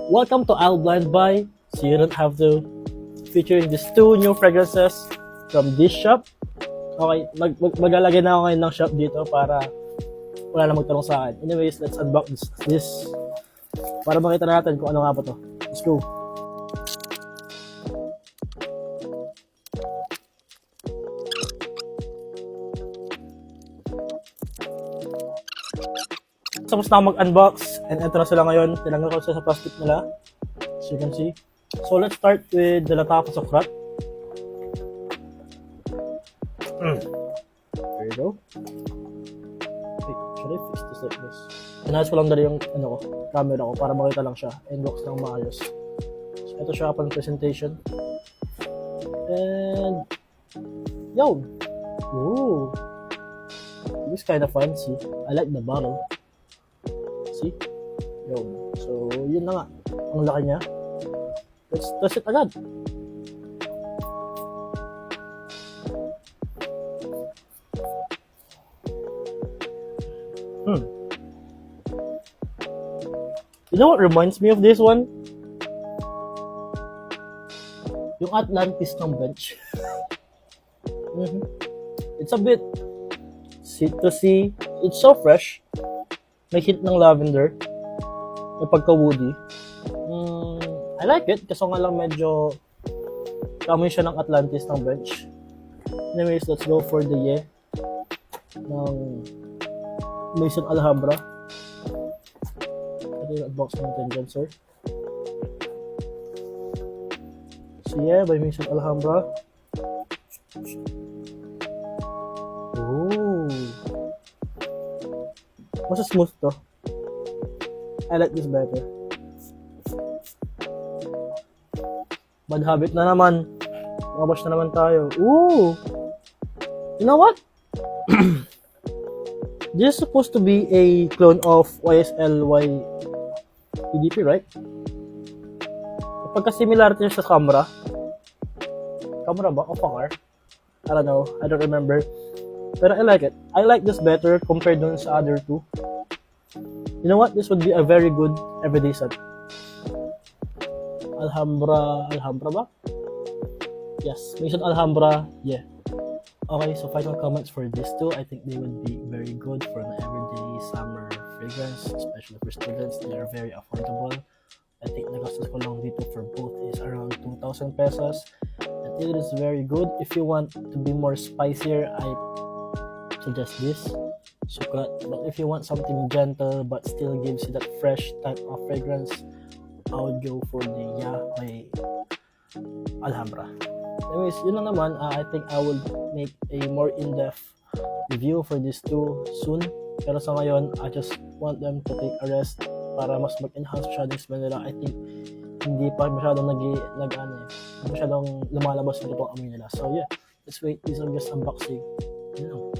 Welcome to I'll Blind Buy, so you don't have to. Featuring these two new fragrances from this shop. Okay, maglalagay na ako ngayon ng shop dito para wala na magtanong sa akin. Anyways, let's unbox this para makita natin kung ano nga ba to. Let's go. Tapos na ako mag-unbox and ito na sila ngayon. Tinanggal ko sa plastic nila, as you can see. So let's start with the Lattafa Sokrat. There you go. Wait, should I fix this like this? Inayos ko lang dali yung camera ko para makita lang siya and looks lang maayos. So ito siya upon presentation. And yo! Ooh! This kind of fancy. I like the bottle. See? Yo. So, yun na nga. Ang laki niya. Let's test it agad. You know what reminds me of this one? Yung Atlantis ng bench. It's a bit citrusy. It's so fresh. May hint ng lavender. May pagka-woody. I like it. Kaso nga lang medyo kamoy siya ng Atlantis ng bench. Anyways, let's go for the Ye ng Maison Alhambra. Ito yung box natin dyan, sir. So yeah, by Maison Alhambra. Ooh. Mas smooth to. I like this better. Bad habit na naman. Makabash na naman tayo. Ooh! You know what? This is supposed to be a clone of YSL EDP, right? Pagka-similarity sa camera. Camera ba? O Pangar? I don't know. I don't remember. Pero I like it. I like this better compared dun sa other two. You know what? This would be a very good everyday scent. Alhambra ba? Yes, Maison Alhambra, yeah. Okay, so final comments for these two. I think they would be very good for an everyday summer fragrance, especially for students. They are very affordable. I think nagastos ko lang dito for both is around 2,000 pesos. And it is very good. If you want to be more spicier, I suggest this Sokrat. But if you want something gentle but still gives you that fresh type of fragrance, I would go for the by Alhambra. Anyways, yun lang naman. I think I will make a more in-depth review for these two soon. Pero sa ngayon, I just want them to take a rest para mas mag-enhance masyadong smell nila. I think hindi pa masyadong masyadong lumalabas na itong amoy nila. So yeah, let's wait. These are just unboxing. You know.